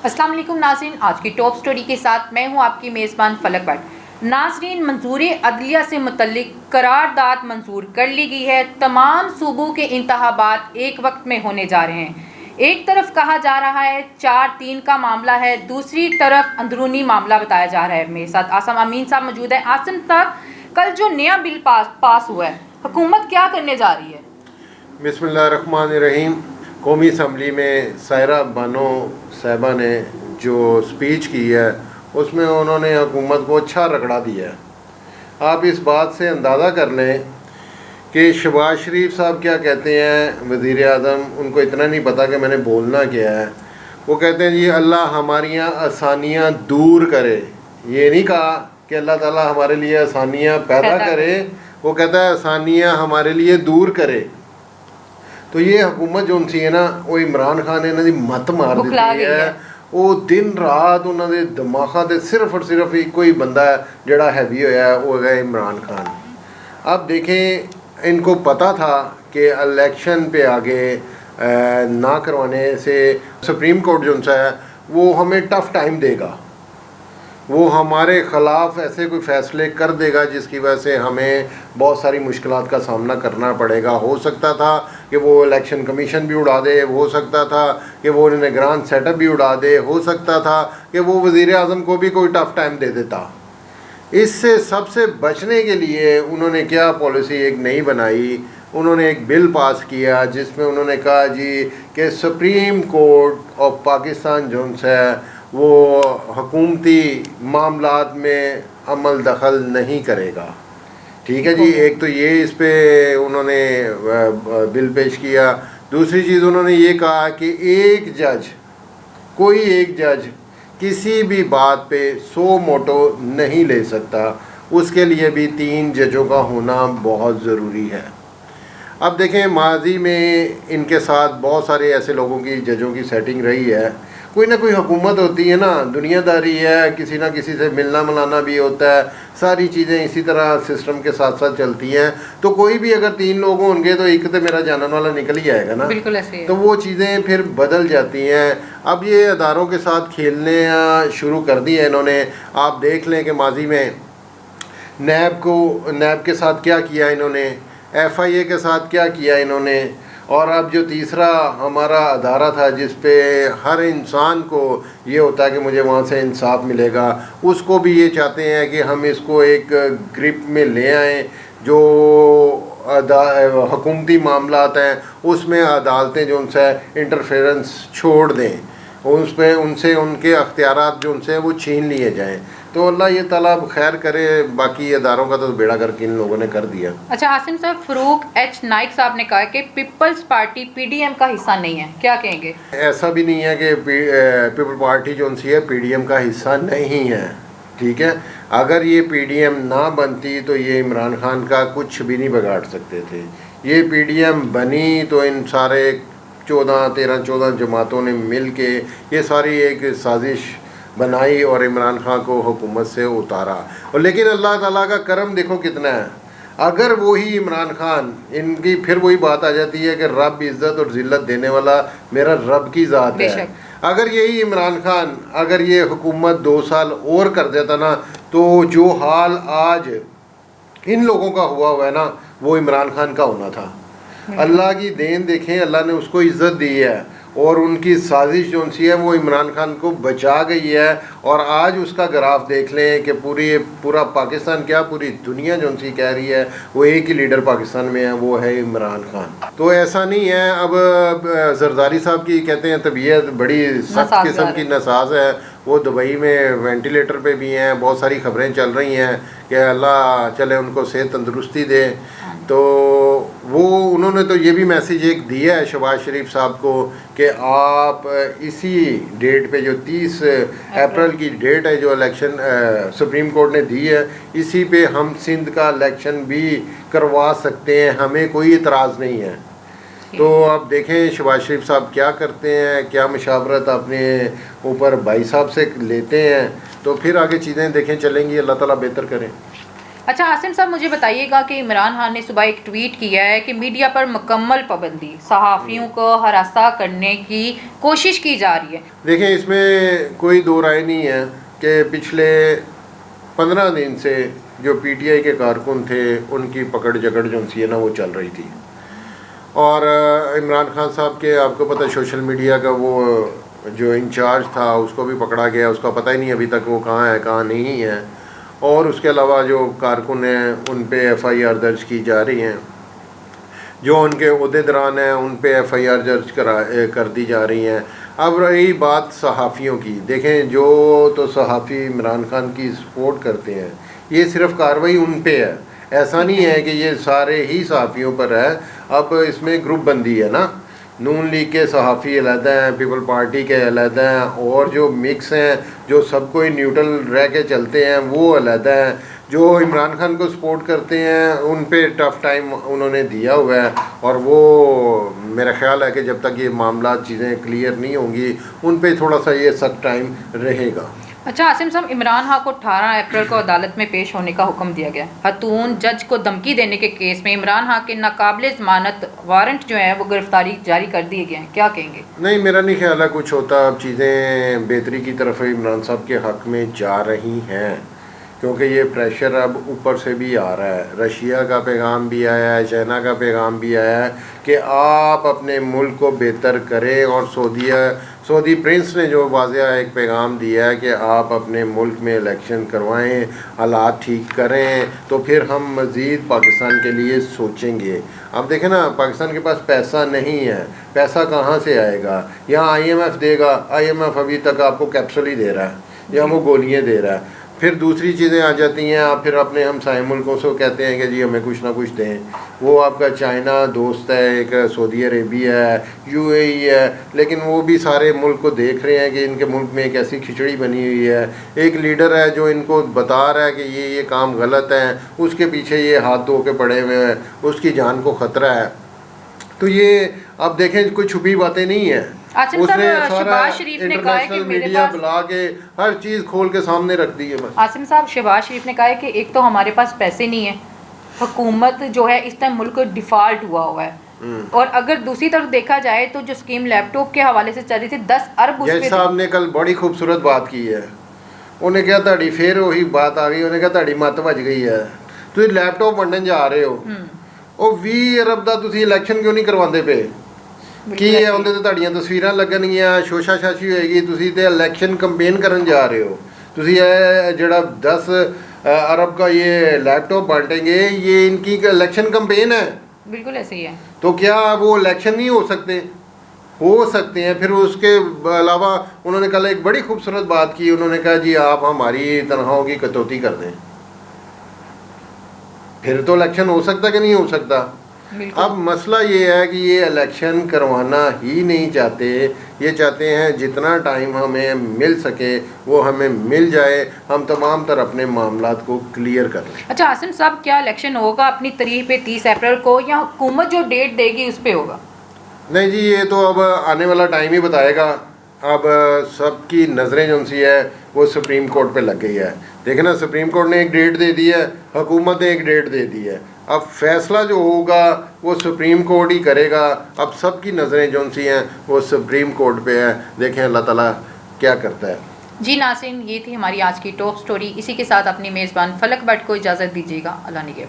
السلام علیکم ناظرین، آج کی ٹاپ سٹوری کے ساتھ میں ہوں آپ کی میزبان فلک بٹ۔ ناظرین، منظور عدلیہ سے متعلق قرارداد منظور کر لی گئی ہے۔ تمام صوبوں کے انتخابات ایک وقت میں ہونے جا رہے ہیں۔ ایک طرف کہا جا رہا ہے 4-3 کا معاملہ ہے، دوسری طرف اندرونی معاملہ بتایا جا رہا ہے۔ میرے ساتھ عاصم امین صاحب موجود ہیں۔ عاصم صاحب، کل جو نیا بل پاس ہوا ہے، حکومت کیا کرنے جا رہی ہے؟ بسم اللہ الرحمن الرحیم۔ قومی اسمبلی میں سائرہ بانو صاحبہ نے جو سپیچ کی ہے اس میں انہوں نے حکومت کو اچھا رگڑا دیا ہے۔ آپ اس بات سے اندازہ کر لیں کہ شہباز شریف صاحب کیا کہتے ہیں، وزیر اعظم، ان کو اتنا نہیں پتہ کہ میں نے بولنا کیا ہے۔ وہ کہتے ہیں جی اللہ ہماریاں آسانیاں دور کرے۔ یہ نہیں کہا کہ اللہ تعالیٰ ہمارے لیے آسانیاں پیدا کرے، وہ کہتا ہے آسانیاں ہمارے لیے دور کرے۔ تو یہ حکومت جو سی ہے نا، وہ عمران خان نے دی مت مار دیتی ہے۔ وہ دن رات انہوں نے دماغاں تے صرف اور صرف ایک ہی بندہ ہے جڑا ہیوی ہویا ہے، وہ ہے عمران خان۔ اب دیکھیں، ان کو پتہ تھا کہ الیکشن پہ آگے نہ کروانے سے سپریم کورٹ جو سا ہے وہ ہمیں ٹف ٹائم دے گا، وہ ہمارے خلاف ایسے کوئی فیصلے کر دے گا جس کی وجہ سے ہمیں بہت ساری مشکلات کا سامنا کرنا پڑے گا۔ ہو سکتا تھا کہ وہ الیکشن کمیشن بھی اڑا دے، ہو سکتا تھا کہ وہ نگران سیٹ اپ بھی اڑا دے، ہو سکتا تھا کہ وہ وزیر اعظم کو بھی کوئی ٹف ٹائم دے دیتا۔ اس سے سب سے بچنے کے لیے انہوں نے کیا پالیسی ایک نئی بنائی، انہوں نے ایک بل پاس کیا جس میں انہوں نے کہا جی کہ سپریم کورٹ آف پاکستان جو ہے وہ حکومتی معاملات میں عمل دخل نہیں کرے گا۔ ٹھیک ہے جی، ایک تو یہ اس پہ انہوں نے بل پیش کیا۔ دوسری چیز انہوں نے یہ کہا کہ کوئی ایک جج کسی بھی بات پہ 100 موٹو نہیں لے سکتا، اس کے لیے بھی 3 ججوں کا ہونا بہت ضروری ہے۔ اب دیکھیں، ماضی میں ان کے ساتھ بہت سارے ایسے لوگوں کی ججوں کی سیٹنگ رہی ہے۔ کوئی نہ کوئی حکومت ہوتی ہے نا، دنیا داری ہے، کسی نہ کسی سے ملنا ملانا بھی ہوتا ہے، ساری چیزیں اسی طرح سسٹم کے ساتھ ساتھ چلتی ہیں۔ تو کوئی بھی اگر 3 لوگ ہوں گے تو ایک تو میرا جانن والا نکل ہی آئے گا نا، بالکل ایسے تو وہ چیزیں پھر بدل جاتی ہیں۔ اب یہ اداروں کے ساتھ کھیلنے شروع کر دی ہے انہوں نے۔ آپ دیکھ لیں کہ ماضی میں نیب کے ساتھ کیا کیا انہوں نے، ایف آئی اے کے ساتھ کیا کیا انہوں نے، اور اب جو تیسرا ہمارا ادارہ تھا جس پہ ہر انسان کو یہ ہوتا ہے کہ مجھے وہاں سے انصاف ملے گا، اس کو بھی یہ چاہتے ہیں کہ ہم اس کو ایک گرپ میں لے آئیں۔ جو حکومتی معاملات ہیں اس میں عدالتیں جو ان سے انٹرفیرنس چھوڑ دیں، اس پہ ان سے ان کے اختیارات جو ان سے وہ چھین لیے جائیں۔ تو اللہ یہ تعالیٰ خیر کرے، باقی اداروں کا تو بیڑا کر کے ان لوگوں نے کر دیا۔ اچھا عاصم صاحب، فاروق ایچ نائک صاحب نے کہا کہ Peoples Party P D M کا حصہ نہیں ہے، کیا کہیں گے؟ ایسا بھی نہیں ہے کہ پیپل پارٹی جو سی ہے پی ڈی ایم کا حصہ نہیں ہے۔ ٹھیک ہے، اگر یہ پی ڈی ایم نہ بنتی تو یہ عمران خان کا کچھ بھی نہیں بگاڑ سکتے تھے۔ یہ پی ڈی ایم بنی تو ان سارے 14 جماعتوں نے مل کے یہ ساری ایک سازش بنائی اور عمران خان کو حکومت سے اتارا۔ اور لیکن اللہ تعالیٰ کا کرم دیکھو کتنا ہے، اگر وہی عمران خان، ان کی پھر وہی بات آ جاتی ہے کہ رب عزت اور ذلت دینے والا میرا رب کی ذات ہے۔ اگر یہی عمران خان اگر یہ حکومت 2 سال اور کر دیتا نا، تو جو حال آج ان لوگوں کا ہوا ہے نا، وہ عمران خان کا ہونا تھا۔ اللہ کی دین دیکھیں، اللہ نے اس کو عزت دی ہے اور ان کی سازش جو سی ہے وہ عمران خان کو بچا گئی ہے۔ اور آج اس کا گراف دیکھ لیں کہ پورا پاکستان کیا پوری دنیا جو سی کہہ رہی ہے وہ ایک ہی لیڈر پاکستان میں ہے، وہ ہے عمران خان۔ تو ایسا نہیں ہے۔ اب زرداری صاحب کی کہتے ہیں طبیعت بڑی سخت قسم کی نساز ہے، وہ دبئی میں وینٹیلیٹر پہ بھی ہیں، بہت ساری خبریں چل رہی ہیں کہ اللہ چلے ان کو صحت تندرستی دے۔ تو وہ انہوں نے تو یہ بھی میسیج ایک دیا ہے شہباز شریف صاحب کو کہ آپ اسی ڈیٹ پہ جو 30 اپریل کی ڈیٹ ہے جو الیکشن سپریم کورٹ نے دی ہے، اسی پہ ہم سندھ کا الیکشن بھی کروا سکتے ہیں، ہمیں کوئی اعتراض نہیں ہے۔ تو آپ دیکھیں شہباز شریف صاحب کیا کرتے ہیں، کیا مشاورت اپنے اوپر بھائی صاحب سے لیتے ہیں، تو پھر آگے چیزیں دیکھیں چلیں گی۔ اللہ تعالیٰ بہتر کریں۔ اچھا عاصم صاحب مجھے بتائیے گا کہ عمران خان نے صبح ایک ٹویٹ کیا ہے کہ میڈیا پر مکمل پابندی، صحافیوں کو ہراساں کرنے کی کوشش کی جا رہی ہے. دیکھیں اس میں کوئی دو رائے نہیں ہے کہ پچھلے 15 دن سے جو پی ٹی آئی کے کارکن تھے ان کی پکڑ جکڑ جو سی ہے نا وہ چل رہی تھی. اور عمران خان صاحب کے آپ کو پتہ سوشل میڈیا کا وہ جو انچارج تھا اس کو بھی پکڑا گیا، اس کا پتہ ہی نہیں ابھی تک وہ کہاں ہے کہاں نہیں ہے. اور اس کے علاوہ جو کارکن ہیں ان پہ ایف آئی آر درج کی جا رہی ہیں، جو ان کے عہدیداران ہیں ان پہ ایف آئی آر درج کر دی جا رہی ہیں. اب رہی بات صحافیوں کی، دیکھیں جو تو صحافی عمران خان کی سپورٹ کرتے ہیں یہ صرف کارروائی ان پہ ہے، ایسا نہیں ہے کہ یہ سارے ہی صحافیوں پر ہے. اب اس میں گروپ بندی ہے نا، نون لیگ کے صحافی علیحدہ ہیں، پیپل پارٹی کے علیحدہ ہیں، اور جو مکس ہیں جو سب کوئی نیوٹرل رہ کے چلتے ہیں وہ علیحدہ ہیں. جو عمران خان کو سپورٹ کرتے ہیں ان پہ ٹف ٹائم انہوں نے دیا ہوا ہے، اور وہ میرا خیال ہے کہ جب تک یہ معاملات چیزیں کلیئر نہیں ہوں گی ان پہ تھوڑا سا یہ سخت ٹائم رہے گا. اچھا عاصم صاحب، عمران خان کو 18 اپریل کو عدالت میں پیش ہونے کا حکم دیا گیا. خاتون جج کو دھمکی دینے کے کیس میں عمران خان کے ناقابل ضمانت وارنٹ جو ہیں وہ گرفتاری جاری کر دیے گئے ہیں، کیا کہیں گے؟ نہیں، میرا نہیں خیال ہے کچھ ہوتا. اب چیزیں بہتری کی طرف عمران صاحب کے حق میں جا رہی ہیں، کیونکہ یہ پریشر اب اوپر سے بھی آ رہا ہے. رشیا کا پیغام بھی آیا ہے، چائنا کا پیغام بھی آیا ہے کہ آپ اپنے ملک کو بہتر کریں، اور سعودی پرنس نے جو واضح ایک پیغام دیا ہے کہ آپ اپنے ملک میں الیکشن کروائیں، حالات ٹھیک کریں تو پھر ہم مزید پاکستان کے لیے سوچیں گے. اب دیکھیں نا، پاکستان کے پاس پیسہ نہیں ہے، پیسہ کہاں سے آئے گا؟ یہاں آئی ایم ایف دے گا، آئی ایم ایف ابھی تک آپ کو کیپسول ہی دے رہا ہے یا وہ گولیاں دے رہا ہے. پھر دوسری چیزیں آ جاتی ہیں، آپ پھر اپنے ہمسائے ملکوں سے کہتے ہیں کہ جی ہمیں کچھ نہ کچھ دیں. وہ آپ کا چائنا دوست ہے، ایک سعودی عربیہ ہے، یو اے ای ہے، لیکن وہ بھی سارے ملک کو دیکھ رہے ہیں کہ ان کے ملک میں ایک ایسی کھچڑی بنی ہوئی ہے. ایک لیڈر ہے جو ان کو بتا رہا ہے کہ یہ کام غلط ہے، اس کے پیچھے یہ ہاتھ دھو کے پڑے ہوئے ہیں، اس کی جان کو خطرہ ہے. تو یہ اب دیکھیں کوئی چھپی باتیں نہیں ہیں. اس نے سارا انٹرنیشنل میڈیا بلا کے ہر چیز کھول کے سامنے رکھ دی ہے. عاصم صاحب، شہباز شریف نے کہا ہے کہ ایک تو ہمارے پاس پیسے نہیں ہیں، حکومت جو ہے اس ٹائم ملک ڈیفالٹ ہوا ہے، اور اگر دوسری طرف دیکھا جائے تو جو اسکیم لیپ ٹاپ کے حوالے سے چل رہی تھی 10 ارب جج صاحب نے کل بڑی خوبصورت بات کی ہے. انہیں کہا تہاڈی پھر وہی بات آ گئی، انہیں کہا تہاڈی مت بج گئی ہے، تسی لیپ ٹاپ ونڈن جا رہے ہو، وہ 20 ارب دا تسی الیکشن کیوں نہیں کرواندے پے؟ کی ہے اندر تے تہاڈیاں تصویراں لگنگیاں، شوشا شاشی ہوئے گی، تسی تے الیکشن کمپین کرن جا رہے ہو. تسی جڑا 10 ارب کا یہ لیپ ٹاپ بانٹیں گے، یہ ان کی الیکشن کمپین ہے. بالکل ایسے ہی ہے. تو کیا وہ الیکشن نہیں ہو سکتے؟ ہو سکتے ہیں. پھر اس کے علاوہ انہوں نے کل ایک بڑی خوبصورت بات کی، انہوں نے کہا جی آپ ہماری تنخواہوں کی کٹوتی کر دیں، پھر تو الیکشن ہو سکتا کہ نہیں ہو سکتا. اب مسئلہ یہ ہے کہ یہ الیکشن کروانا ہی نہیں چاہتے، یہ چاہتے ہیں جتنا ٹائم ہمیں مل سکے وہ ہمیں مل جائے، ہم تمام تر اپنے معاملات کو کلیئر کر لیں. اچھا عاصم صاحب، کیا الیکشن ہوگا اپنی تاریخ پہ 30 اپریل کو، یا حکومت جو ڈیٹ دے گی اس پہ ہوگا؟ نہیں جی، یہ تو اب آنے والا ٹائم ہی بتائے گا. اب سب کی نظریں جو سی ہے وہ سپریم کورٹ پہ لگ گئی ہے. دیکھیں نا، سپریم کورٹ نے ایک ڈیٹ دے دی ہے، حکومت نے ایک ڈیٹ دے دی ہے. اب فیصلہ جو ہوگا وہ سپریم کورٹ ہی کرے گا. اب سب کی نظریں جو سی ہیں وہ سپریم کورٹ پہ ہیں. دیکھیں اللہ تعالیٰ کیا کرتا ہے. جی ناظرین، یہ تھی ہماری آج کی ٹاپ سٹوری. اسی کے ساتھ اپنی میزبان فلک بٹ کو اجازت دیجیے گا. اللہ نگہبان.